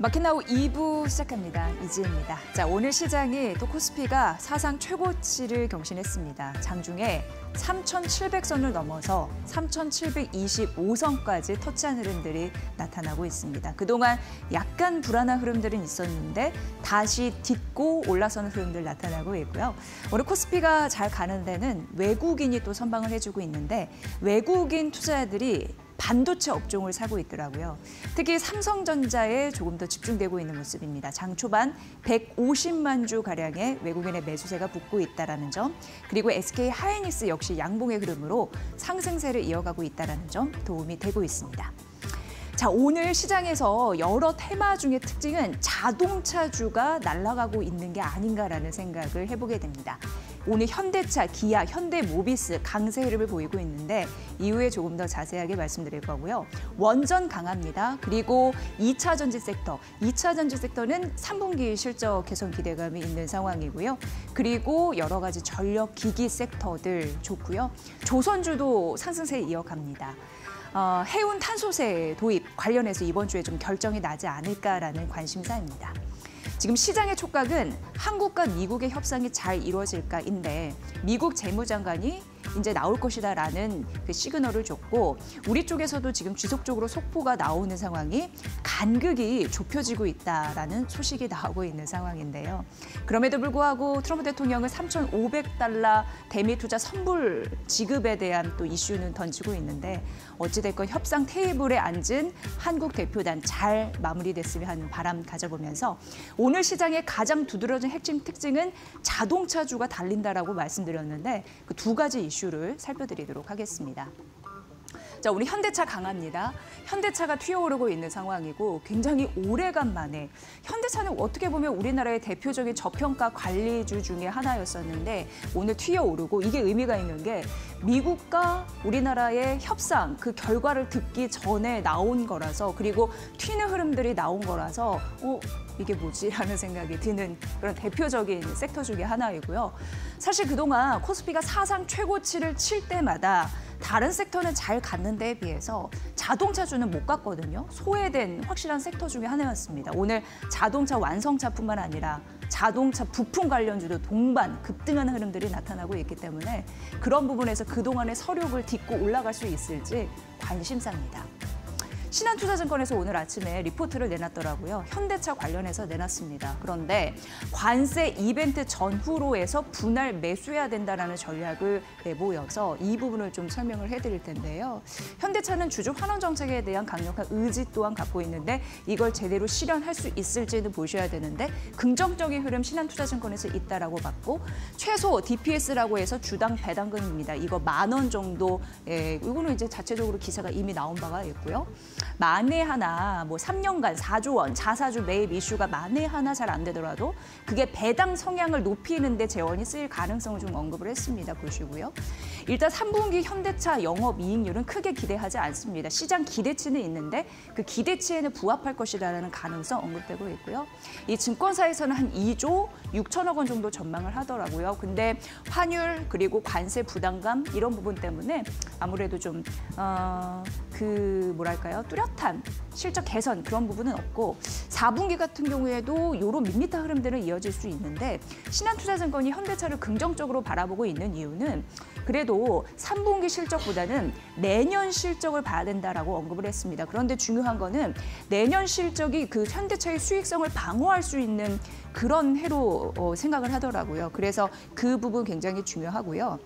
마켓나우 2부 시작합니다. 이지혜입니다. 자, 오늘 시장이 또 코스피가 사상 최고치를 경신했습니다. 장중에 3,700선을 넘어서 3,725선까지 터치한 흐름들이 나타나고 있습니다. 그동안 약간 불안한 흐름들은 있었는데 다시 딛고 올라서는 흐름들 나타나고 있고요. 오늘 코스피가 잘 가는 데는 외국인이 또 선방을 해주고 있는데 외국인 투자자들이 반도체 업종을 사고 있더라고요. 특히 삼성전자에 조금 더 집중되고 있는 모습입니다. 장 초반 150만 주가량의 외국인의 매수세가 붙고 있다는 점, 그리고 SK 하이닉스 역시 양봉의 흐름으로 상승세를 이어가고 있다는 점 도움이 되고 있습니다. 자, 오늘 시장에서 여러 테마 중의 특징은 자동차주가 날아가고 있는 게 아닌가라는 생각을 해보게 됩니다. 오늘 현대차, 기아, 현대모비스 강세 흐름을 보이고 있는데 이후에 조금 더 자세하게 말씀드릴 거고요. 원전 강합니다. 그리고 2차 전지 섹터, 2차 전지 섹터는 3분기 실적 개선 기대감이 있는 상황이고요. 그리고 여러 가지 전력 기기 섹터들 좋고요. 조선주도 상승세 이어갑니다. 해운 탄소세 도입 관련해서 이번 주에 좀 결정이 나지 않을까라는 관심사입니다. 지금 시장의 촉각은 한국과 미국의 협상이 잘 이루어질까인데 미국 재무장관이 이제 나올 것이다라는 그 시그널을 줬고 우리 쪽에서도 지금 지속적으로 속보가 나오는 상황이 간극이 좁혀지고 있다라는 소식이 나오고 있는 상황인데요. 그럼에도 불구하고 트럼프 대통령은 3,500달러 대미 투자 선불 지급에 대한 또 이슈는 던지고 있는데 어찌됐건 협상 테이블에 앉은 한국 대표단 잘 마무리됐으면 하는 바람 가져보면서 오늘 시장의 가장 두드러진 핵심 특징은 자동차주가 달린다라고 말씀드렸는데 그 두 가지 이슈를 살펴드리도록 하겠습니다. 자, 우리 현대차 강합니다. 현대차가 튀어오르고 있는 상황이고 굉장히 오래간만에 현대차는 어떻게 보면 우리나라의 대표적인 저평가 관리주 중에 하나였었는데 오늘 튀어오르고 이게 의미가 있는 게 미국과 우리나라의 협상 그 결과를 듣기 전에 나온 거라서 그리고 튀는 흐름들이 나온 거라서 이게 뭐지? 라는 생각이 드는 그런 대표적인 섹터 중에 하나이고요. 사실 그동안 코스피가 사상 최고치를 칠 때마다 다른 섹터는 잘 갔는 데에 비해서 자동차주는 못 갔거든요. 소외된 확실한 섹터 중에 하나였습니다. 오늘 자동차 완성차뿐만 아니라 자동차 부품 관련주도 동반 급등하는 흐름들이 나타나고 있기 때문에 그런 부분에서 그동안의 서력을 딛고 올라갈 수 있을지 관심사입니다. 신한투자증권에서 오늘 아침에 리포트를 내놨더라고요. 현대차 관련해서 내놨습니다. 그런데 관세 이벤트 전후로 해서 분할 매수해야 된다는 전략을 내보여서 이 부분을 좀 설명을 해드릴 텐데요. 현대차는 주주 환원 정책에 대한 강력한 의지 또한 갖고 있는데 이걸 제대로 실현할 수 있을지는 보셔야 되는데 긍정적인 흐름 신한투자증권에서 있다라고 봤고 최소 DPS라고 해서 주당 배당금입니다. 이거 10,000원 정도, 이거는 이제 자체적으로 기사가 이미 나온 바가 있고요. 만에 하나 3년간 4조 원 자사주 매입 이슈가 만에 하나 잘 안 되더라도 그게 배당 성향을 높이는 데 재원이 쓰일 가능성을 좀 언급을 했습니다. 보시고요. 일단 3분기 현대차 영업이익률은 크게 기대하지 않습니다. 시장 기대치는 있는데 그 기대치에는 부합할 것이라는 가능성 언급되고 있고요. 이 증권사에서는 한 2조 6천억 원 정도 전망을 하더라고요. 근데 환율 그리고 관세 부담감 이런 부분 때문에 아무래도 좀 뚜렷한 실적 개선 그런 부분은 없고 4분기 같은 경우에도 이런 밋밋한 흐름들은 이어질 수 있는데 신한투자증권이 현대차를 긍정적으로 바라보고 있는 이유는 그래도 3분기 실적보다는 내년 실적을 봐야 된다라고 언급을 했습니다. 그런데 중요한 거는 내년 실적이 그 현대차의 수익성을 방어할 수 있는 그런 해로 생각을 하더라고요. 그래서 그 부분 굉장히 중요하고요.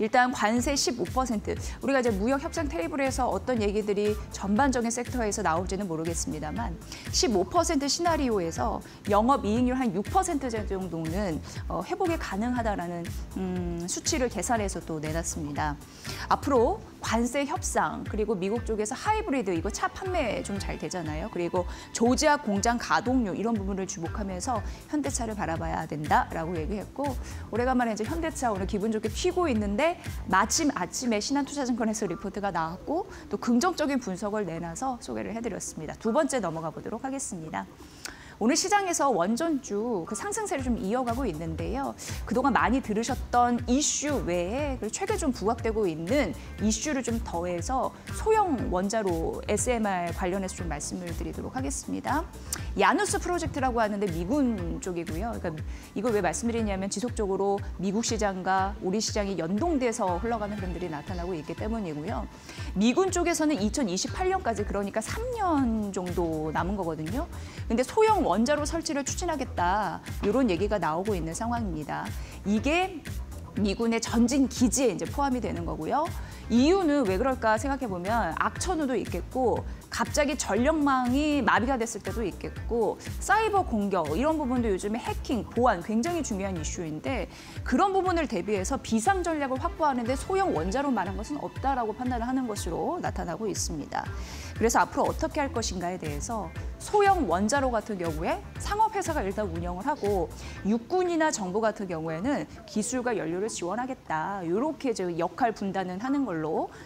일단 관세 15%, 우리가 이제 무역 협상 테이블에서 어떤 얘기들이 전반적인 섹터에서 나올지는 모르겠습니다만 15% 시나리오에서 영업이익률 한 6% 정도는 회복이 가능하다라는 수치를 계산해서 또 내놨습니다. 앞으로 관세 협상 그리고 미국 쪽에서 하이브리드 이거 차 판매 좀 잘 되잖아요. 그리고 조지아 공장 가동률 이런 부분을 주목하면서 현대차를 바라봐야 된다라고 얘기했고 오래간만에 이제 현대차 오늘 기분 좋게 튀고 있는데 마침 아침에 신한투자증권에서 리포트가 나왔고 또 긍정적인 분석을 내놔서 소개를 해드렸습니다. 두 번째 넘어가 보도록 하겠습니다. 오늘 시장에서 원전주 그 상승세를 좀 이어가고 있는데요. 그동안 많이 들으셨던 이슈 외에 최근 좀 부각되고 있는 이슈를 좀 더해서 소형 원자로 SMR 관련해서 좀 말씀을 드리도록 하겠습니다. 야누스 프로젝트라고 하는데 미군 쪽이고요. 그러니까 이걸 왜 말씀드리냐면 지속적으로 미국 시장과 우리 시장이 연동돼서 흘러가는 흐름들이 나타나고 있기 때문이고요. 미군 쪽에서는 2028년까지 그러니까 3년 정도 남은 거거든요. 근데 소형 원자로 설치를 추진하겠다 이런 얘기가 나오고 있는 상황입니다. 이게 미군의 전진 기지에 이제 포함이 되는 거고요. 이유는 왜 그럴까 생각해 보면 악천후도 있겠고 갑자기 전력망이 마비가 됐을 때도 있겠고 사이버 공격 이런 부분도 요즘에 해킹, 보안 굉장히 중요한 이슈인데 그런 부분을 대비해서 비상 전략을 확보하는데 소형 원자로만한 것은 없다라고 판단을 하는 것으로 나타나고 있습니다. 그래서 앞으로 어떻게 할 것인가에 대해서 소형 원자로 같은 경우에 상업회사가 일단 운영을 하고 육군이나 정부 같은 경우에는 기술과 연료를 지원하겠다. 이렇게 이제 역할 분담을 하는 걸로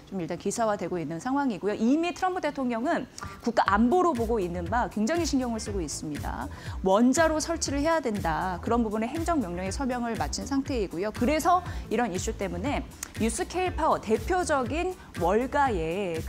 좀 일단 기사화되고 있는 상황이고요. 이미 트럼프 대통령은 국가 안보로 보고 있는 바 굉장히 신경을 쓰고 있습니다. 원자로 설치를 해야 된다. 그런 부분에 행정명령에 서명을 마친 상태이고요. 그래서 이런 이슈 때문에 뉴스케일 파워 대표적인 월가의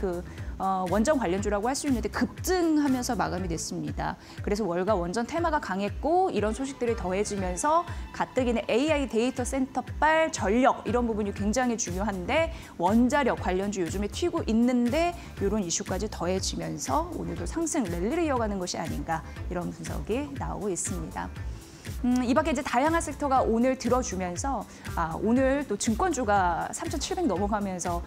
원전 관련주라고 할 수 있는데 급증하면서 마감이 됐습니다. 그래서 월가 원전 테마가 강했고 이런 소식들이 더해지면서 가뜩이나 AI 데이터 센터발 전력 이런 부분이 굉장히 중요한데 원자력 관련주 요즘에 튀고 있는데 이런 이슈까지 더해지면서 오늘도 상승 랠리를 이어가는 것이 아닌가 이런 분석이 나오고 있습니다. 이 밖에 이제 다양한 섹터가 오늘 들어주면서 오늘 또 증권주가 3,700 넘어가면서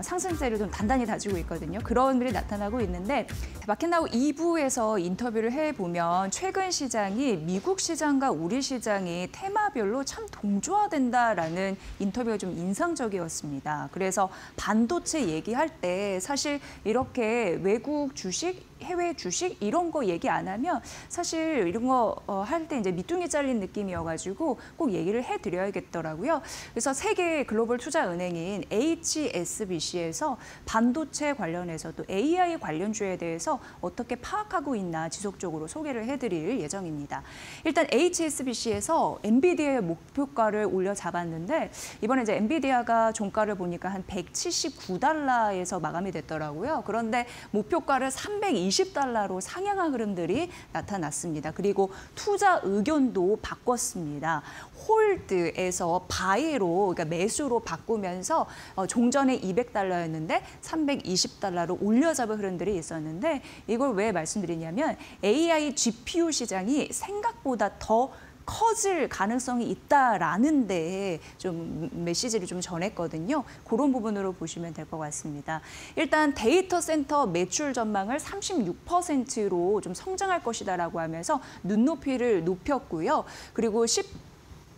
상승세를 좀 단단히 다지고 있거든요. 그런 일이 나타나고 있는데 마켓나우 2부에서 인터뷰를 해보면 최근 시장이 미국 시장과 우리 시장이 테마별로 참 동조화된다라는 인터뷰가 좀 인상적이었습니다. 그래서 반도체 얘기할 때 사실 이렇게 외국 주식 해외 주식 이런 거 얘기 안 하면 사실 이런 거 할 때 이제 밑둥이 잘린 느낌이어가지고 꼭 얘기를 해드려야겠더라고요. 그래서 세계 글로벌 투자은행인 HSBC에서 반도체 관련해서 또 AI 관련주에 대해서 어떻게 파악하고 있나 지속적으로 소개를 해드릴 예정입니다. 일단 HSBC에서 엔비디아의 목표가를 올려 잡았는데 이번에 이제 엔비디아가 종가를 보니까 한 179달러에서 마감이 됐더라고요. 그런데 목표가를 320달러로 상향한 흐름들이 나타났습니다. 그리고 투자 의견도 바꿨습니다. 홀드에서 바이로, 그러니까 매수로 바꾸면서 종전에 200달러였는데 320달러로 올려잡은 흐름들이 있었는데 이걸 왜 말씀드리냐면 AI GPU 시장이 생각보다 더 커질 가능성이 있다라는 데 좀 메시지를 좀 전했거든요. 그런 부분으로 보시면 될 것 같습니다. 일단 데이터 센터 매출 전망을 36%로 좀 성장할 것이다라고 하면서 눈높이를 높였고요. 그리고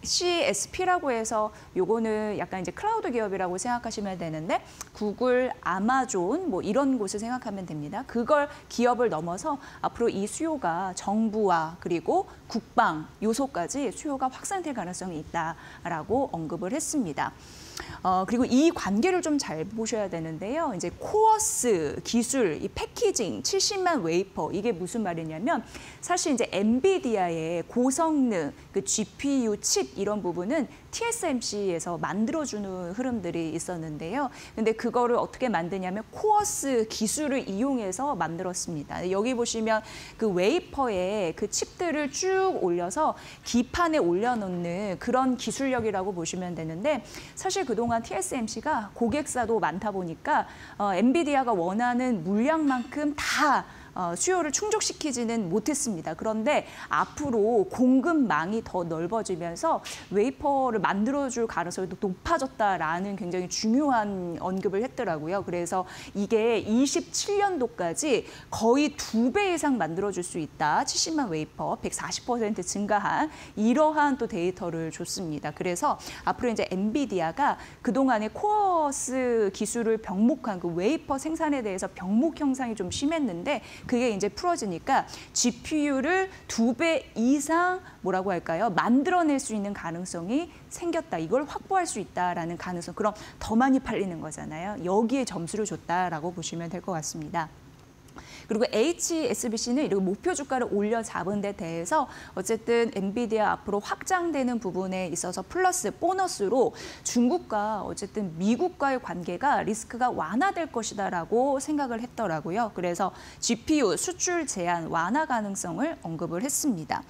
CSP라고 해서 요거는 약간 이제 클라우드 기업이라고 생각하시면 되는데 구글, 아마존 뭐 이런 곳을 생각하면 됩니다. 그걸 기업을 넘어서 앞으로 이 수요가 정부와 그리고 국방 요소까지 수요가 확산될 가능성이 있다라고 언급을 했습니다. 그리고 이 관계를 좀 잘 보셔야 되는데요. 이제 코어스 기술, 이 패키징 70만 웨이퍼 이게 무슨 말이냐면 사실 이제 엔비디아의 고성능 그 GPU 칩 이런 부분은 TSMC에서 만들어주는 흐름들이 있었는데요. 근데 그거를 어떻게 만드냐면 코어스 기술을 이용해서 만들었습니다. 여기 보시면 그 웨이퍼에 그 칩들을 쭉 올려서 기판에 올려놓는 그런 기술력이라고 보시면 되는데 사실 그동안 TSMC가 고객사도 많다 보니까 엔비디아가 원하는 물량만큼 다 수요를 충족시키지는 못했습니다. 그런데 앞으로 공급망이 더 넓어지면서 웨이퍼를 만들어줄 가능성이 높아졌다라는 굉장히 중요한 언급을 했더라고요. 그래서 이게 27년도까지 거의 2배 이상 만들어줄 수 있다. 70만 웨이퍼, 140% 증가한 이러한 또 데이터를 줬습니다. 그래서 앞으로 이제 엔비디아가 그동안의 코어스 기술을 병목한 그 웨이퍼 생산에 대해서 병목 현상이 좀 심했는데 그게 이제 풀어지니까 GPU를 2배 이상 뭐라고 할까요? 만들어낼 수 있는 가능성이 생겼다. 이걸 확보할 수 있다라는 가능성. 그럼 더 많이 팔리는 거잖아요. 여기에 점수를 줬다라고 보시면 될 것 같습니다. 그리고 HSBC는 이렇게 목표 주가를 올려 잡은 데 대해서 어쨌든 엔비디아 앞으로 확장되는 부분에 있어서 플러스 보너스로 중국과 어쨌든 미국과의 관계가 리스크가 완화될 것이다라고 생각을 했더라고요. 그래서 GPU 수출 제한 완화 가능성을 언급을 했습니다.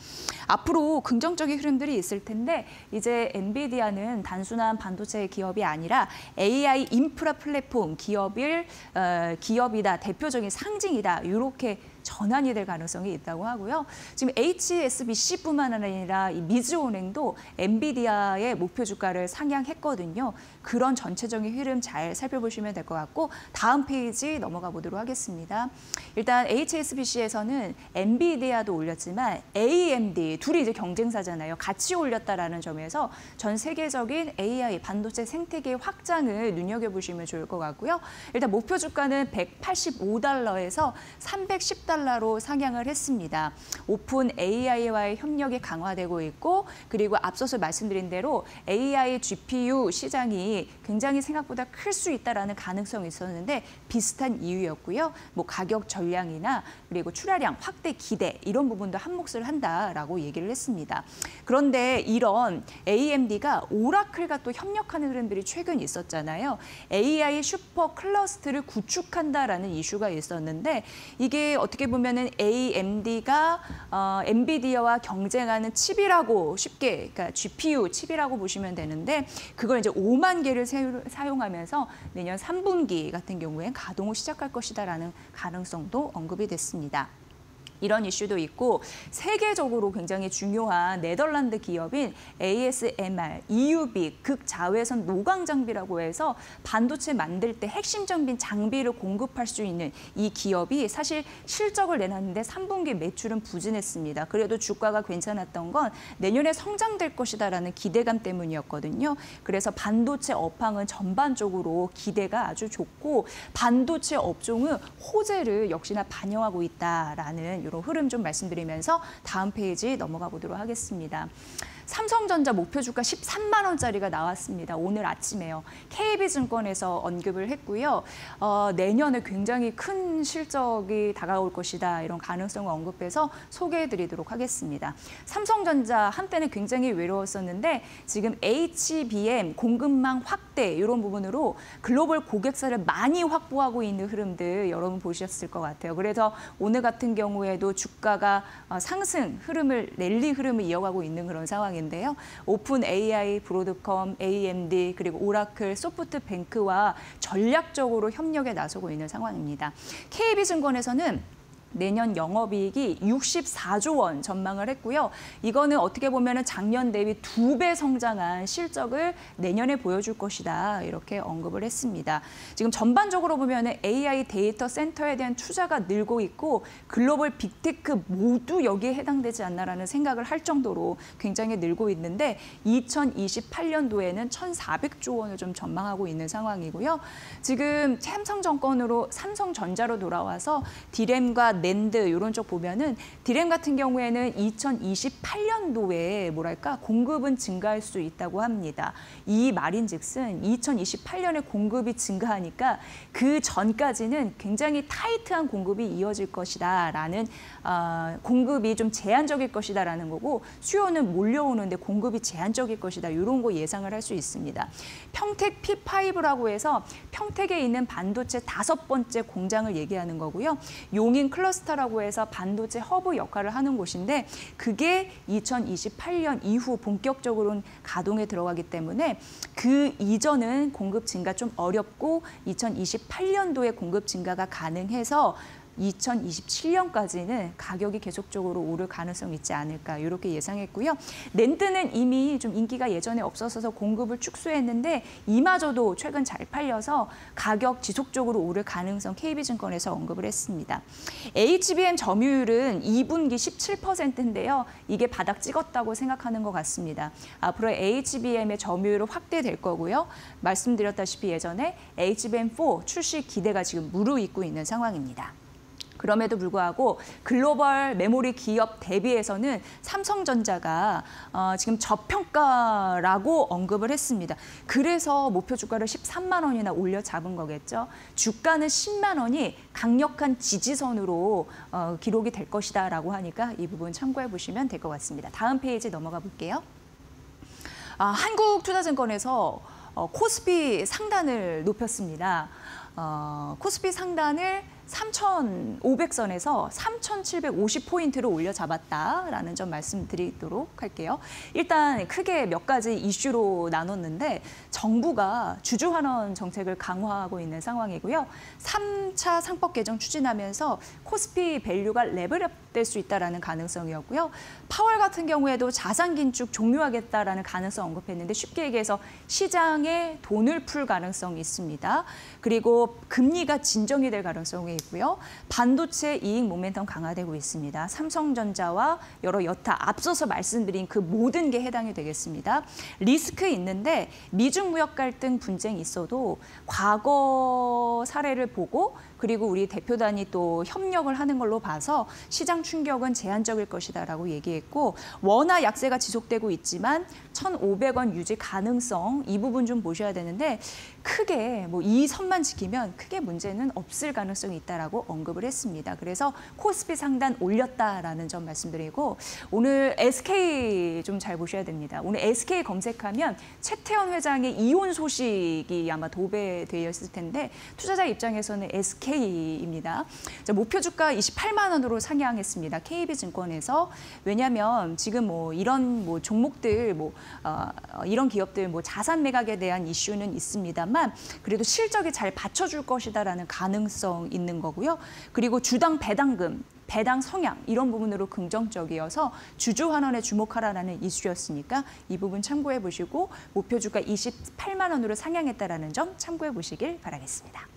앞으로 긍정적인 흐름들이 있을 텐데 이제 엔비디아는 단순한 반도체 기업이 아니라 AI 인프라 플랫폼 기업이다, 대표적인 상징이다, 이렇게 전환이 될 가능성이 있다고 하고요. 지금 HSBC뿐만 아니라 이 미즈은행도 엔비디아의 목표 주가를 상향했거든요. 그런 전체적인 흐름 잘 살펴보시면 될 것 같고 다음 페이지 넘어가 보도록 하겠습니다. 일단 HSBC에서는 엔비디아도 올렸지만 AMD 둘이 이제 경쟁사잖아요. 같이 올렸다라는 점에서 전 세계적인 AI 반도체 생태계 확장을 눈여겨보시면 좋을 것 같고요. 일단 목표 주가는 185달러에서 310달러로 상향을 했습니다. 오픈 AI와의 협력이 강화되고 있고 그리고 앞서서 말씀드린 대로 AI GPU 시장이 굉장히 생각보다 클 수 있다라는 가능성이 있었는데 비슷한 이유였고요. 뭐 가격 전량이나 그리고 출하량 확대 기대 이런 부분도 한몫을 한다라고 얘기를 했습니다. 그런데 이런 AMD가 오라클과 또 협력하는 흐름들이 최근 있었잖아요. AI 슈퍼 클러스터를 구축한다라는 이슈가 있었는데 이게 어떻게 보면은 AMD가 엔비디아와 경쟁하는 칩이라고 쉽게 그러니까 GPU 칩이라고 보시면 되는데 그걸 이제 5만 개를 사용하면서 내년 3분기 같은 경우엔 가동을 시작할 것이다라는 가능성도 언급이 됐습니다. 이런 이슈도 있고 세계적으로 굉장히 중요한 네덜란드 기업인 ASMR, EUV, 극자외선 노광 장비라고 해서 반도체 만들 때 핵심 장비를 공급할 수 있는 이 기업이 사실 실적을 내놨는데 3분기 매출은 부진했습니다. 그래도 주가가 괜찮았던 건 내년에 성장될 것이다라는 기대감 때문이었거든요. 그래서 반도체 업황은 전반적으로 기대가 아주 좋고 반도체 업종은 호재를 역시나 반영하고 있다라는 이런 흐름 좀 말씀드리면서 다음 페이지 넘어가 보도록 하겠습니다. 삼성전자 목표 주가 13만 원짜리가 나왔습니다. 오늘 아침에요. KB증권에서 언급을 했고요. 내년에 굉장히 큰 실적이 다가올 것이다. 이런 가능성을 언급해서 소개해드리도록 하겠습니다. 삼성전자 한때는 굉장히 외로웠었는데 지금 HBM 공급망 확대 이런 부분으로 글로벌 고객사를 많이 확보하고 있는 흐름들 여러분 보셨을 것 같아요. 그래서 오늘 같은 경우에도 주가가 상승 흐름을 랠리 흐름을 이어가고 있는 그런 상황입니다. 인데요. 오픈 AI, 브로드컴, AMD 그리고 오라클, 소프트뱅크와 전략적으로 협력에 나서고 있는 상황입니다. KB증권에서는 내년 영업이익이 64조 원 전망을 했고요. 이거는 어떻게 보면 작년 대비 2배 성장한 실적을 내년에 보여줄 것이다. 이렇게 언급을 했습니다. 지금 전반적으로 보면 AI 데이터 센터에 대한 투자가 늘고 있고 글로벌 빅테크 모두 여기에 해당되지 않나라는 생각을 할 정도로 굉장히 늘고 있는데 2028년도에는 1,400조 원을 좀 전망하고 있는 상황이고요. 지금 삼성전자로 돌아와서 디램과 낸드 이런 쪽 보면은 디램 같은 경우에는 2028년도에 공급은 증가할 수 있다고 합니다. 이 말인즉슨 2028년에 공급이 증가하니까 그 전까지는 굉장히 타이트한 공급이 이어질 것이다라는 공급이 좀 제한적일 것이다라는 거고 수요는 몰려오는데 공급이 제한적일 것이다 이런 거 예상을 할 수 있습니다. 평택 P5라고 해서 평택에 있는 반도체 5번째 공장을 얘기하는 거고요. 용인 클러스터라고 해서 반도체 허브 역할을 하는 곳인데 그게 2028년 이후 본격적으로는 가동에 들어가기 때문에 그 이전은 공급 증가 좀 어렵고 2028년도에 공급 증가가 가능해서 2027년까지는 가격이 계속적으로 오를 가능성이 있지 않을까 이렇게 예상했고요. 낸드는 이미 좀 인기가 예전에 없었어서 공급을 축소했는데 이마저도 최근 잘 팔려서 가격 지속적으로 오를 가능성 KB증권에서 언급을 했습니다. HBM 점유율은 2분기 17%인데요. 이게 바닥 찍었다고 생각하는 것 같습니다. 앞으로 HBM의 점유율은 확대될 거고요. 말씀드렸다시피 예전에 HBM4 출시 기대가 지금 무르익고 있는 상황입니다. 그럼에도 불구하고 글로벌 메모리 기업 대비해서는 삼성전자가 지금 저평가라고 언급을 했습니다. 그래서 목표 주가를 13만 원이나 올려 잡은 거겠죠. 주가는 10만 원이 강력한 지지선으로 기록이 될 것이다라고 하니까 이 부분 참고해 보시면 될 것 같습니다. 다음 페이지 넘어가 볼게요. 한국투자증권에서 코스피 상단을 높였습니다. 코스피 상단을 3,500선에서 3,750포인트로 올려 잡았다라는 점 말씀드리도록 할게요. 일단 크게 몇 가지 이슈로 나눴는데 정부가 주주환원 정책을 강화하고 있는 상황이고요. 3차 상법 개정 추진하면서 코스피 밸류가 레벨업 될 수 있다라는 가능성이었고요. 파월 같은 경우에도 자산 긴축 종료하겠다라는 가능성 언급했는데 쉽게 얘기해서 시장에 돈을 풀 가능성이 있습니다. 그리고 금리가 진정이 될 가능성이 있고요. 반도체 이익 모멘텀 강화되고 있습니다. 삼성전자와 여러 여타 앞서서 말씀드린 그 모든 게 해당이 되겠습니다. 리스크 있는데 미중 무역 갈등 분쟁이 있어도 과거 사례를 보고 그리고 우리 대표단이 또 협력을 하는 걸로 봐서 시장 충격은 제한적일 것이다라고 얘기했고 원화 약세가 지속되고 있지만 1,500원 유지 가능성 이 부분 좀 보셔야 되는데 크게 이 선만 지키면 크게 문제는 없을 가능성이 있다라고 언급을 했습니다. 그래서 코스피 상단 올렸다라는 점 말씀드리고 오늘 SK 좀 잘 보셔야 됩니다. 오늘 SK 검색하면 최태원 회장의 이혼 소식이 아마 도배되어 있을 텐데 투자자 입장에서는 SK입니다. 목표 주가 28만 원으로 상향했습니다. KB증권에서 왜냐하면 지금 이런 종목들 이런 기업들 자산 매각에 대한 이슈는 있습니다만 그래도 실적이 잘 받쳐줄 것이다라는 가능성 있는 거고요. 그리고 주당 배당금 배당 성향 이런 부분으로 긍정적이어서 주주 환원에 주목하라는 이슈였으니까 이 부분 참고해 보시고 목표 주가 28만 원으로 상향했다라는 점 참고해 보시길 바라겠습니다.